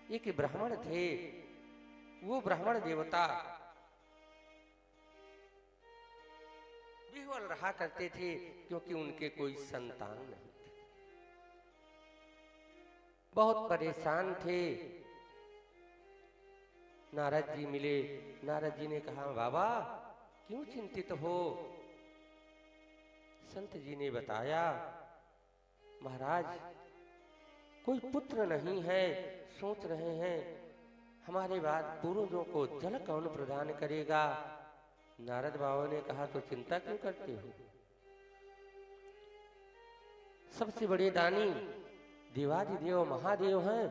एक ब्राह्मण थे। वो ब्राह्मण देवता विह्वल रहा करते थे क्योंकि उनके कोई संतान नहीं थे। बहुत परेशान थे। नारद जी मिले। नारद जी ने कहा, बाबा क्यों चिंतित हो? संत जी ने बताया, महाराज कोई पुत्र नहीं है, सोच रहे हैं हमारे बाद पूर्वजों को जल कौन प्रदान करेगा। नारद बाबा ने कहा, तो चिंता क्यों करते हो? सबसे बड़े दानी देवादिदेव महादेव हैं,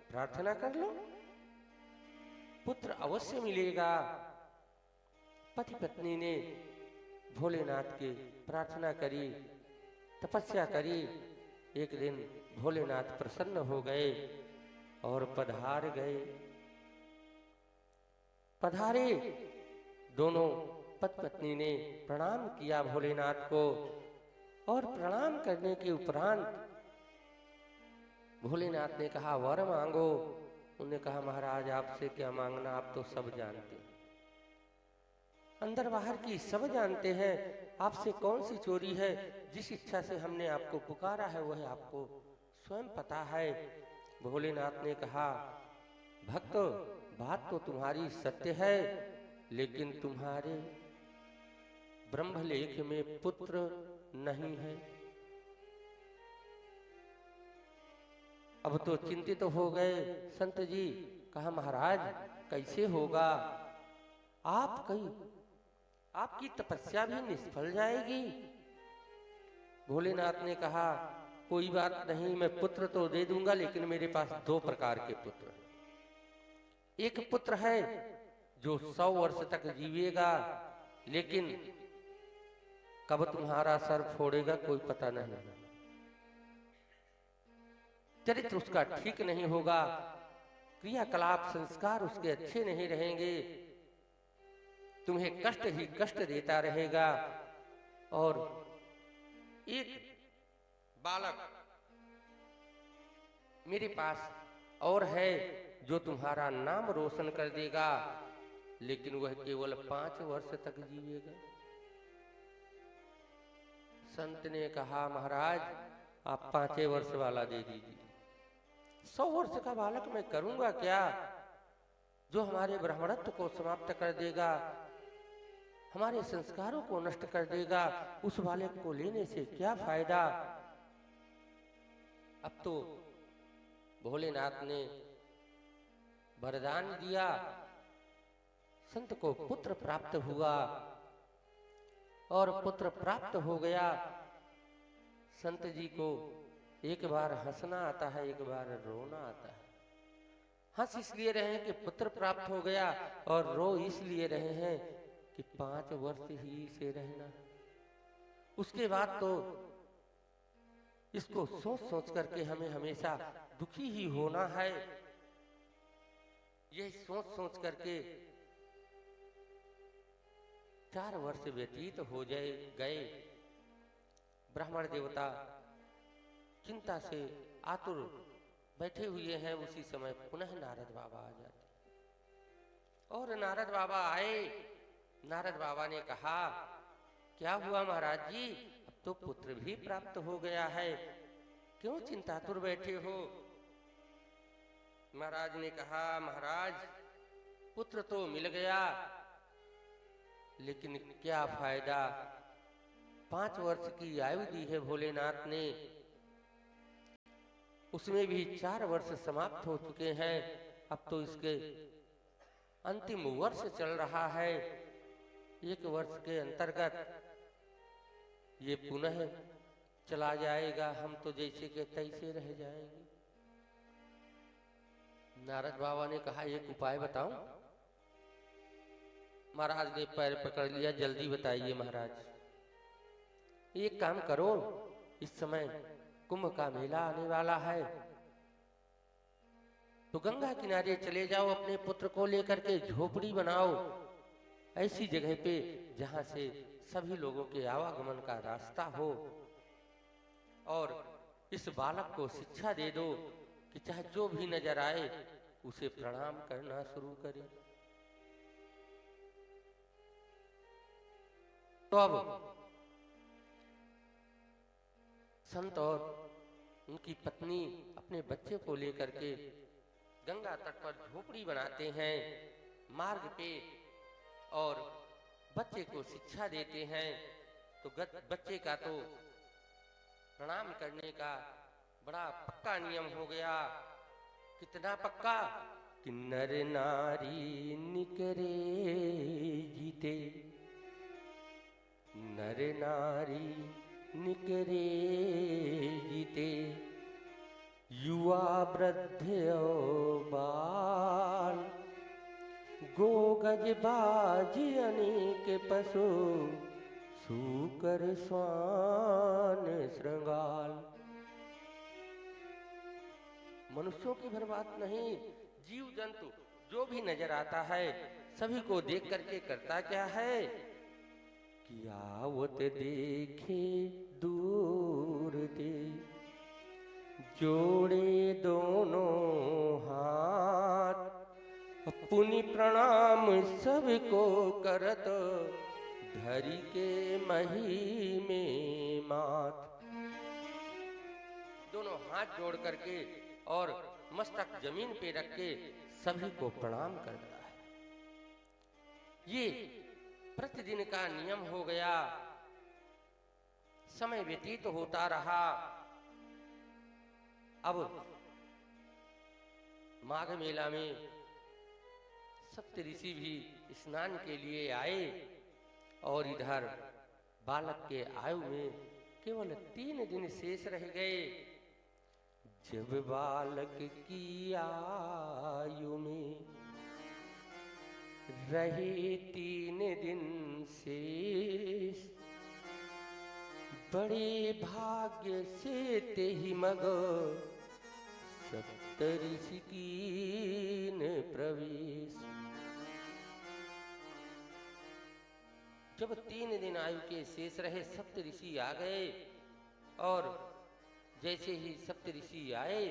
प्रार्थना कर लो, पुत्र अवश्य मिलेगा। पति पत्नी ने भोलेनाथ की प्रार्थना करी, तपस्या करी। एक दिन भोलेनाथ प्रसन्न हो गए और पधारे। दोनों पति पत्नी ने प्रणाम किया भोलेनाथ को, और प्रणाम करने के उपरांत भोलेनाथ ने कहा, वर मांगो। उन्होंने कहा, महाराज आपसे क्या मांगना, आप तो सब जानते हैं, अंदर बाहर की सब जानते हैं, आपसे कौन सी चोरी है? जिस इच्छा से हमने आपको पुकारा है वह आपको स्वयं पता है। भोलेनाथ ने कहा, भक्त बात तो तुम्हारी सत्य है, लेकिन तुम्हारे ब्रह्मलेख में पुत्र नहीं है। अब तो चिंतित हो गए संत जी। कहा, महाराज कैसे होगा? आपकी तपस्या भी निष्फल जाएगी। भोलेनाथ ने कहा, कोई बात नहीं, मैं पुत्र तो दे दूंगा, लेकिन मेरे पास दो प्रकार के पुत्र हैं। एक पुत्र है जो 100 वर्ष तक जीवेगा, लेकिन कब तुम्हारा सर फोड़ेगा कोई पता नहीं। चरित्र उसका ठीक नहीं होगा, क्रियाकलाप संस्कार उसके अच्छे नहीं रहेंगे, तुम्हें कष्ट ही कष्ट देता रहेगा। और एक बालक मेरे पास और है जो तुम्हारा नाम रोशन कर देगा, लेकिन वह केवल 5 वर्ष तक जीवेगा। संत ने कहा, महाराज आप 5 वर्ष वाला दे दीजिए। 100 वर्ष का बालक मैं करूंगा क्या, जो हमारे ब्राह्मणत्व को समाप्त कर देगा, हमारे संस्कारों को नष्ट कर देगा। उस बालक को लेने से क्या फायदा? अब तो भोलेनाथ ने वरदान दिया, संत को पुत्र प्राप्त हुआ, और पुत्र प्राप्त हो गया। संत जी को एक बार हंसना आता है, एक बार रोना आता है। हंस इसलिए रहे हैं कि पुत्र प्राप्त हो गया, और रो इसलिए रहे हैं कि 5 वर्ष ही से रहना। उसके बाद तो इसको सोच सोच करके हमें हमेशा दुखी ही होना है। यह सोच सोच करके 4 वर्ष व्यतीत हो गए। ब्राह्मण देवता चिंता से आतुर बैठे हुए हैं। उसी समय पुनः नारद बाबा आ जाते, और नारद बाबा आए। नारद बाबा ने कहा, क्या हुआ महाराज जी, अब तो पुत्र भी प्राप्त हो गया है, क्यों चिंतातुर बैठे हो? महाराज ने कहा, महाराज पुत्र तो मिल गया, लेकिन क्या फायदा? 5 वर्ष की आयु दी है भोलेनाथ ने, उसमें भी 4 वर्ष समाप्त हो चुके हैं। अब तो इसके अंतिम वर्ष चल रहा है। 1 वर्ष के अंतर्गत ये पुनः चला जाएगा, हम तो जैसे के तैसे रह जाएंगे। नारद बाबा ने कहा, एक उपाय बताऊं? महाराज ने पैर पकड़ लिया, जल्दी बताइए महाराज। एक काम करो, इस समय कुंभ का मेला आने वाला है, तो गंगा किनारे चले जाओ, अपने पुत्र को लेकर के झोपड़ी बनाओ, ऐसी जगह पे जहां से सभी लोगों के आवागमन का रास्ता हो, और इस बालक को शिक्षा दे दो कि चाहे जो भी नजर आए उसे प्रणाम करना शुरू करें। तो अब संत और उनकी पत्नी अपने बच्चे को लेकर के गंगा तट पर झोपड़ी बनाते हैं मार्ग पे, और बच्चे को शिक्षा देते हैं। तो बच्चे का तो प्रणाम करने का बड़ा पक्का नियम हो गया। कितना पक्का कि नर नारी निकरे जीते, नर नारी निकरे जीते, युवा वृद्ध और बाल, गो गज बाज अनेक पशु, सूकर स्वान श्रृंगाल। मनुष्यों की भर बात नहीं, जीव जंतु जो भी नजर आता है सभी को देख करके करता क्या है कि आवत देखे दूर दे, जोड़े दोनों हाथ, पुनि प्रणाम सबको करत, धरी के मही में मात। दोनों हाथ जोड़ करके और मस्तक जमीन पे रख के सभी को प्रणाम करता है। ये प्रतिदिन का नियम हो गया। समय व्यतीत होता रहा। अब माघ मेला में सप्त ऋषि भी स्नान के लिए आए, और इधर बालक के आयु में केवल 3 दिन शेष रह गए। जब बालक की आयु में रहे 3 दिन शेष, बड़े भाग्य से तेहि मग सप्त ऋषि कीन प्रवेश। जब 3 दिन आयु के शेष रहे, सप्त ऋषि आ गए, और जैसे ही सप्त ऋषि आए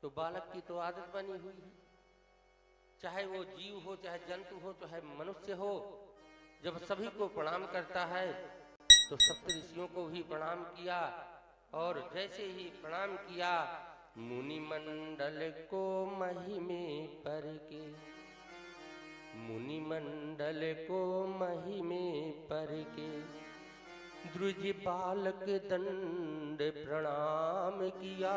तो बालक की तो आदत बनी हुई है, चाहे वो जीव हो, चाहे जंतु हो, चाहे मनुष्य हो, जब सभी को प्रणाम करता है तो सप्त ऋषियों को भी प्रणाम किया। और जैसे ही प्रणाम किया, मुनि मंडल को महिमे पर के, मुनि मंडल को महिमे पर के, द्रुज बालक दंड प्रणाम किया।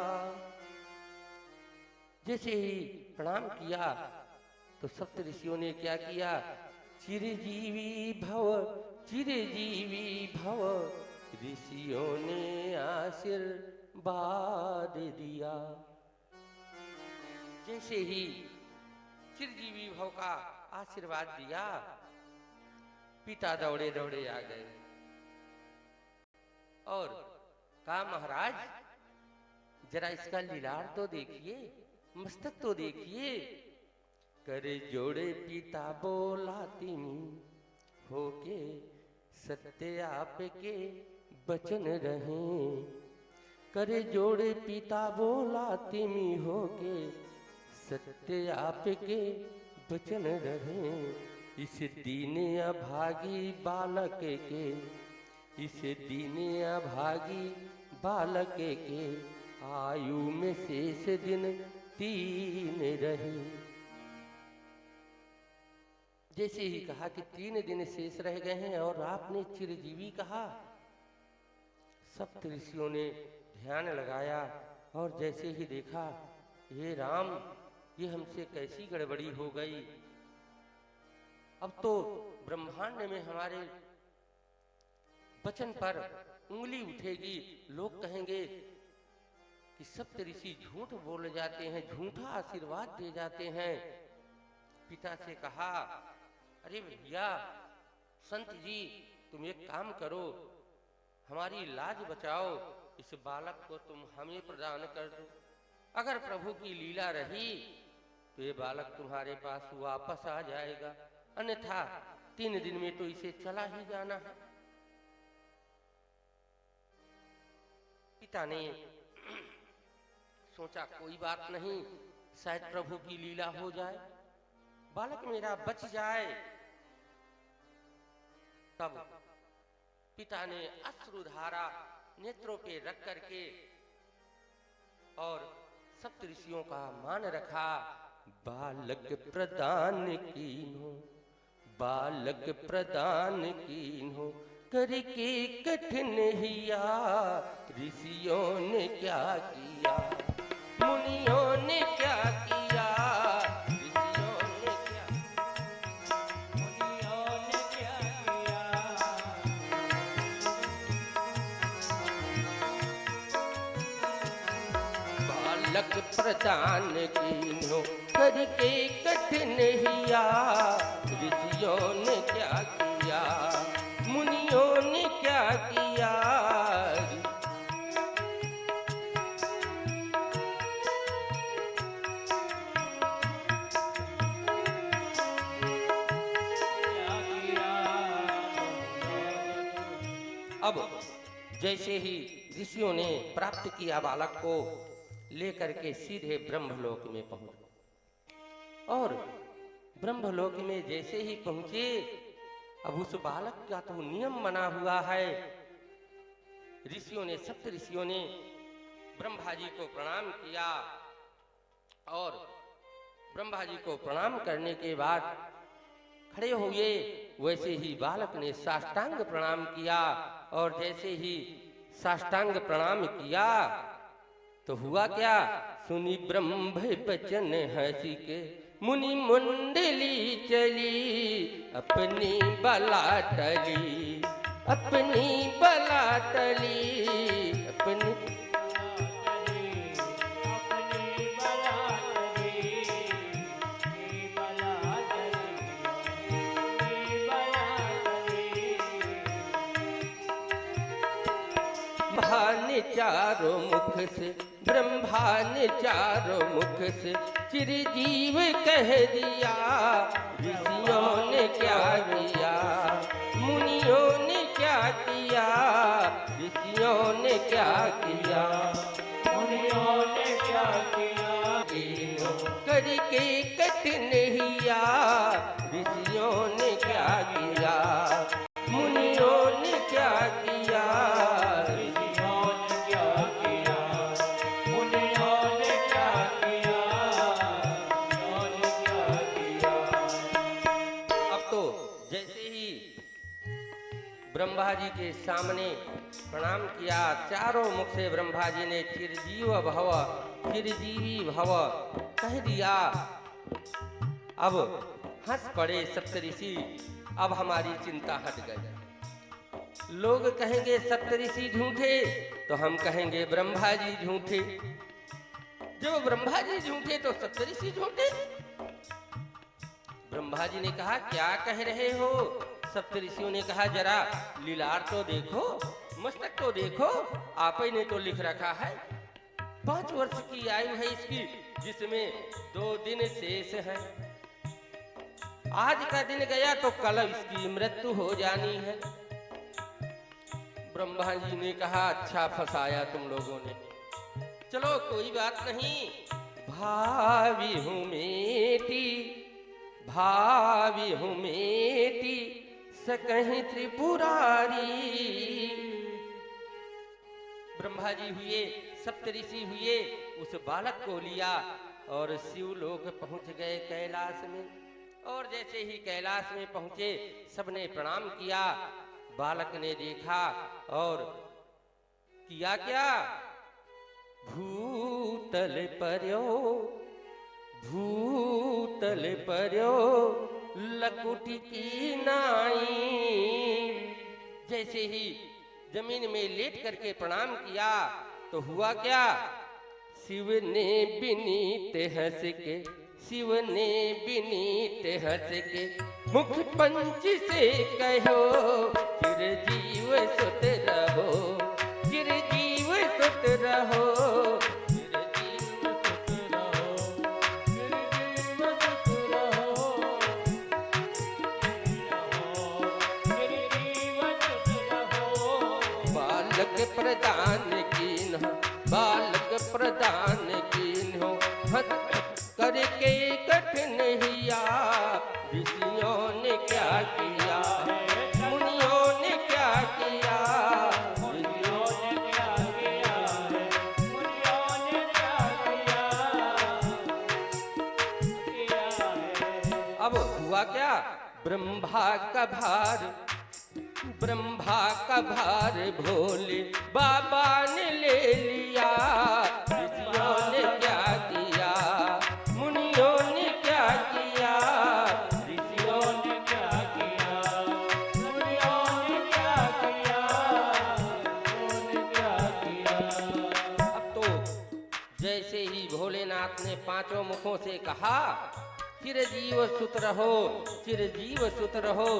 जैसे ही प्रणाम किया तो सप्त ऋषियों ने क्या किया, चिरजीवी भव, चिरजीवी भव, ऋषियों ने आशीर्वाद दिया। जैसे ही चिरजीवी भव का आशीर्वाद दिया, पिता दौड़े दौड़े आ गए और कहा, महाराज जरा इसका लीलार तो देखिए, मस्तक तो देखिए। करे जोड़े पिता बोला तिमी, होके सत्य आपके बचन रहे। करे जोड़े पिता बोला तिमी, होके सत्य आपके बचन रहे। इस दीन अभागी बालक के, इस दीन अभागी बालक के, आयु में शेष दिन 3 रहे। जैसे ही कहा कि 3 दिन शेष रह गए हैं और आपने चिरजीवी कहा, सप्त ऋषियों ने ध्यान लगाया और जैसे ही देखा, हे राम, ये हमसे कैसी गड़बड़ी हो गई। अब तो ब्रह्मांड में हमारे वचन पर उंगली उठेगी। लोग कहेंगे कि सप्त ऋषि झूठ बोल जाते हैं, झूठा आशीर्वाद दे जाते हैं। पिता से कहा, अरे भैया संत जी, तुम एक काम करो, हमारी लाज बचाओ, इस बालक को तुम हमें प्रदान कर दो। अगर प्रभु की लीला रही तो ये बालक तुम्हारे पास वापस आ जाएगा, अन्यथा 3 दिन में तो इसे चला ही जाना है। पिता ने सोचा कोई बात नहीं, शायद प्रभु की लीला हो जाए, बालक मेरा बच जाए। तब पिता ने अश्रुधारा नेत्रों पे रख करके और सप्तऋषियों का मान रखा। बालक प्रदान कीन्हो, बालक प्रदान कीन्हो, करके कठिन हिया। ऋषियों ने क्या किया, मुनियों ने क्या किया, ऋषियों ने क्या, मुनियों ने क्या किया। बालक प्रदान कीन्हो, करके कठिन हिया। ऋषियों ने क्या किया, मुनियों ने क्या किया। अब जैसे ही ऋषियों ने प्राप्त किया बालक को, लेकर के सीधे ब्रह्मलोक में पहुंचे। और ब्रह्मलोक में जैसे ही पहुंचे, अब उस बालक का तो नियम बना हुआ है। ऋषियों ने, सप्त ऋषियों ने ब्रह्मा जी को प्रणाम किया और ब्रह्मा जी को प्रणाम करने के बाद खड़े हुए। वैसे ही बालक ने साष्टांग प्रणाम किया और जैसे ही साष्टांग प्रणाम किया तो हुआ क्या, सुनी ब्रह्म बचन हंसी के, मुनि मुंडली चली, अपनी बला टली, अपनी बला टली, अपनी ने चारों मुख से, ब्रह्मा ने चारों मुख से चिरजीव कह दिया। ऋषियों ने क्या किया, मुनियों ने क्या किया, ऋषियों ने क्या किया, मुनियों ने क्या किया। करके कठिन हिया। ऋषियों ने क्या किया, मुनियों ने क्या किया। ब्रह्मा जी के सामने प्रणाम किया, चारों मुख से ब्रह्मा जी ने चिरजीव भव, चिरजीवी भव कह दिया। अब हंस पड़े सप्तऋषि, अब हमारी चिंता हट गई। लोग कहेंगे सप्तऋषि झूठे, तो हम कहेंगे ब्रह्मा जी झूठे। जब ब्रह्मा जी झूठे तो सप्तऋषि झूठे। ब्रह्मा जी ने कहा क्या कह रहे हो। सप्तऋषियों ने कहा जरा लीलार तो देखो, मस्तक तो देखो, आप ही ने तो लिख रखा है 5 वर्ष की आयु है इसकी, जिसमें 2 दिन शेष है। आज का दिन गया तो कल इसकी मृत्यु हो जानी है। ब्रह्मा जी ने कहा अच्छा फंसाया तुम लोगों ने, चलो कोई बात नहीं। भावी हूं मेटी, भावी हूं मेटी, सकहीं त्रिपुरारी। ब्रह्मा जी हुए, सप्तऋषि हुए, उस बालक को लिया और शिवलोक पहुंच गए कैलाश में। और जैसे ही कैलाश में पहुंचे सबने प्रणाम किया। बालक ने देखा और किया क्या, भूतल पर्यो, भूतल पर्यो, लकुटी की नाई। जैसे ही जमीन में लेट करके प्रणाम किया तो हुआ क्या, शिव ने विनीत हंस के, शिव ने विनीत हंस के, मुख पंच से कहो, चिरजीव सुत रहो, चिरजीव सुत रहो, चिरजीव सुत रहो, चिरजीव सुत रहो, चिरजीव सुत रहो। बालक प्रदान कीन्हो, बालक प्रदान कीन्हो, हुआ क्या? ब्रह्मा का भार, ब्रह्मा का भार भोले बाबा ने ले लिया। ऋषियों ने क्या किया, मुनियों ने क्या किया, ऋषियों ने क्या किया, मुनियों ने क्या किया, उन्होंने क्या किया। अब तो जैसे ही भोलेनाथ ने पांचों मुखों से कहा, चिरजीव सुत रहो, चिरजीव सुत रहो,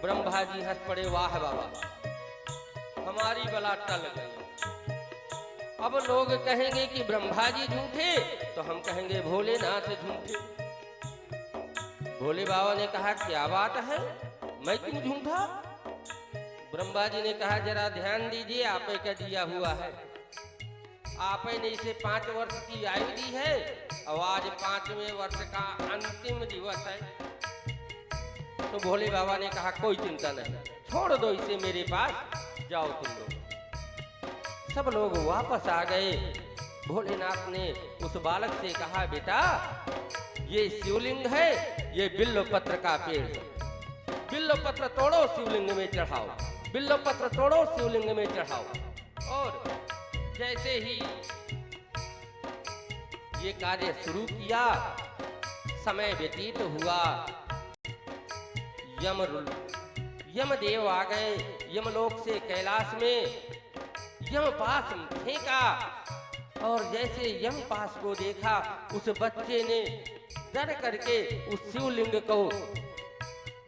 ब्रह्मा जी हंस पड़े, वाह बाबा हमारी बला टल गई। अब लोग कहेंगे कि ब्रह्मा जी झूठे, तो हम कहेंगे भोलेनाथ झूठे। भोले बाबा ने कहा क्या बात है, मैं क्यों झूठा? ब्रह्मा जी ने कहा जरा ध्यान दीजिए, आपे का दिया हुआ है, आपे ने इसे 5 वर्ष की आयु दी है और आज 5वें वर्ष का अंतिम दिवस है। तो भोले बाबा ने कहा कोई चिंता नहीं, छोड़ दो इसे मेरे पास, जाओ तुम लोग। सब लोग वापस आ गए। भोलेनाथ ने उस बालक से कहा बेटा ये शिवलिंग है, ये बिल्व पत्र का पेड़ है, बिल्व पत्र तोड़ो शिवलिंग में चढ़ाओ, बिल्व पत्र तोड़ो शिवलिंग में चढ़ाओ। और जैसे ही ये कार्य शुरू किया, समय व्यतीत हुआ, यमदेव आ गए। यमलोक से कैलाश में यमपाश फेंका और जैसे यमपाश को देखा, उस बच्चे ने डर करके उस शिवलिंग को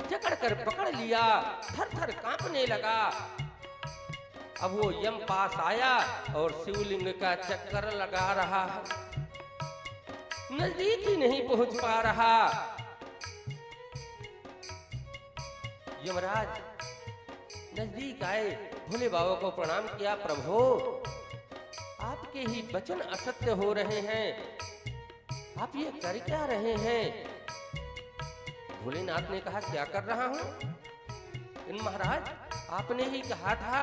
जकड़कर पकड़ लिया, थर थर कांपने लगा। अब वो यमपाश आया और शिवलिंग का चक्कर लगा रहा है, नजदीक ही नहीं पहुंच पा रहा। यमराज नजदीक आए, भोले बाबा को प्रणाम किया, प्रभु आपके ही वचन असत्य हो रहे हैं, आप ये कर क्या रहे हैं? भोलेनाथ ने कहा क्या कर रहा हूं? महाराज आपने ही कहा था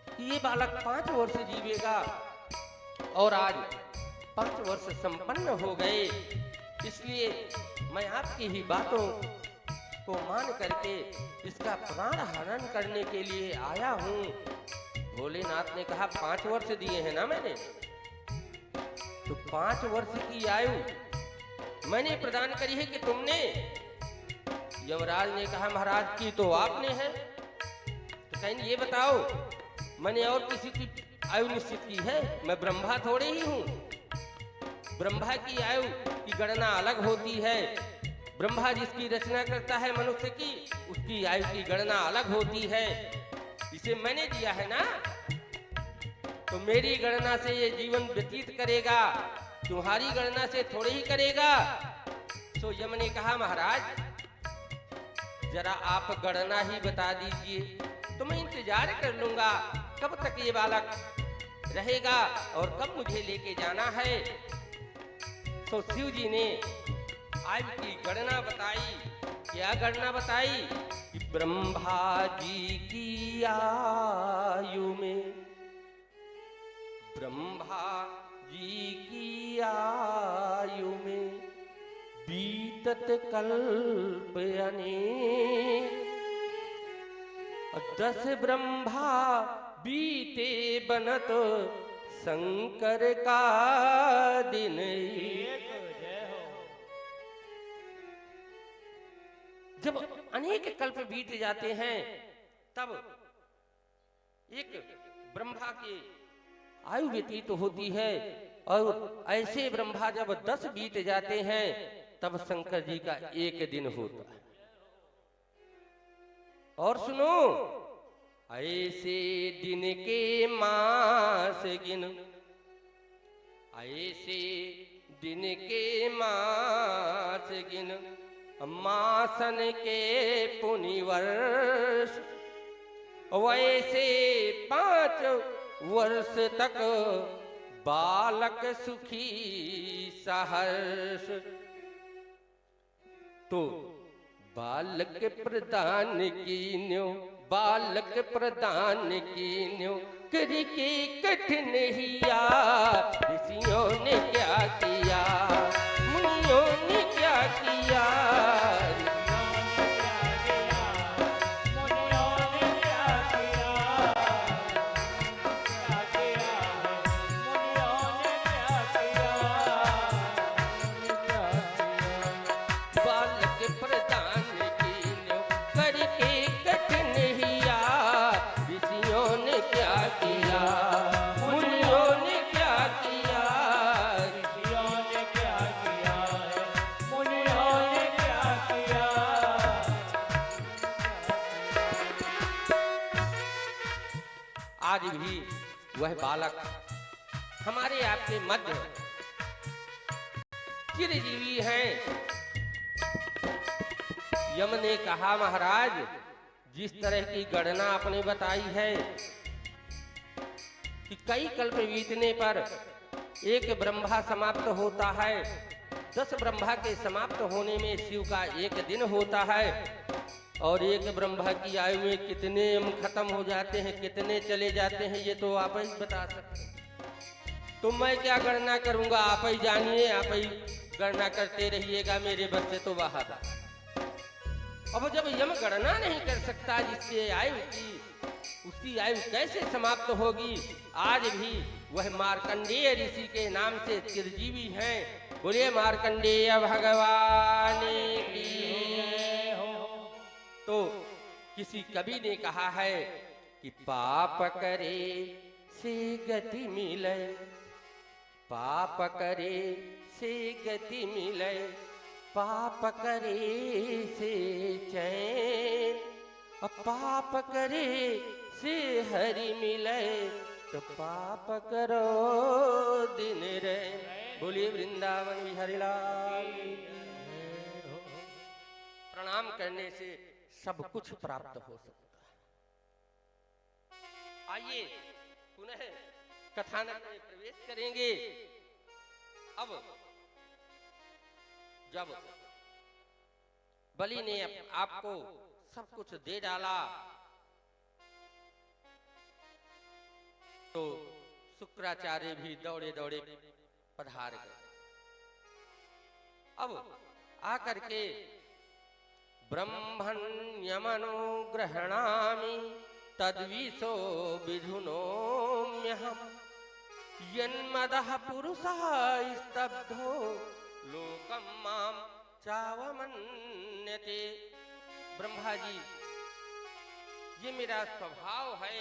कि ये बालक 5 वर्ष जीवेगा और आज 5 वर्ष संपन्न हो गए, इसलिए मैं आपकी ही बातों को मान करके इसका प्राण हरण करने के लिए आया हूं। भोलेनाथ ने कहा 5 वर्ष दिए हैं ना मैंने, तो 5 वर्ष की आयु मैंने प्रदान करी है कि तुमने? यमराज ने कहा महाराज की तो आपने है, तो कहीं ये बताओ मैंने और किसी की आयु निश्चित की है? मैं ब्रह्मा थोड़े ही हूं। ब्रह्मा की आयु की गणना अलग होती है, ब्रह्मा जिसकी रचना करता है मनुष्य की, उसकी आयु की गणना अलग होती है। इसे मैंने दिया है ना, तो मेरी गणना से ये जीवन व्यतीत करेगा, तुम्हारी गणना से थोड़े ही करेगा। तो यम ने कहा महाराज जरा आप गणना ही बता दीजिए, तो मैं इंतजार कर लूंगा कब तक ये बालक रहेगा और कब मुझे लेके जाना है। तो शिव जी ने आयु की गणना बताई। क्या गणना बताई? कि ब्रह्मा जी की आयु में, ब्रह्मा जी की आयु में बीतत कल्प अनेक, 10 ब्रह्मा बीते बनत शंकर का दिन। जब अनेक कल्प बीत जाते हैं तब एक ब्रह्मा की आयु व्यतीत होती है, और ऐसे ब्रह्मा जब 10 बीत जाते हैं तब शंकर जी का 1 दिन होता है। और सुनो, ऐसे दिन के मास गिन, ऐसे दिन के मास गिन, मासन के पुनि वर्ष, वैसे 5 वर्ष तक बालक सुखी सहर्ष। तो बालक प्रदान कीन्यो, बालक प्रदान कीन्यो, करके कठिन हिया, ऋषियों ने क्या किया, मुनियों ने क्या किया, वह बालक हमारे आपके मध्य चिरजीवी हैं। यम ने कहा महाराज, जिस तरह की गणना आपने बताई है कि कई कल्प बीतने पर एक ब्रह्मा समाप्त होता है, 10 ब्रह्मा के समाप्त होने में शिव का एक दिन होता है, और एक ब्रह्मा की आयु में कितने यम खत्म हो जाते हैं, कितने चले जाते हैं, ये तो आप ही बता सकते हैं। तो मैं क्या गणना करूंगा, आप ही जानिए, आप ही गणना करते रहिएगा, मेरे बस से तो बाहर। अब जब यम गणना नहीं कर सकता जिससे आयु की, उसकी आयु कैसे समाप्त होगी। आज भी वह मार्कंडेय ऋषि के नाम से चिरजीवी हैं। बोलिए मार्कंडेय भगवान की। तो किसी कवि ने कहा है कि पाप करे से गति मिले, पाप करे से गति मिले, पाप करे से चैन, पाप करे से हरि मिले, तो पाप करो दिन रे। बोलिए वृंदावन बिहारी लाल। प्रणाम करने से सब कुछ प्राप्त हो सकता है। आइए पुनः कथानक में प्रवेश करेंगे। अब जब बलि ने आपको सब कुछ दे डाला तो शुक्राचार्य भी दौड़े दौड़े पधार गए। अब आकर के ब्रह्मण्यमनुग्रहणामि तद्विशो विधुनोम्यहम् यन्मदः पुरुषः स्तब्धो लोकं मां चावमन्यते। ब्रह्मा जी, ये मेरा स्वभाव है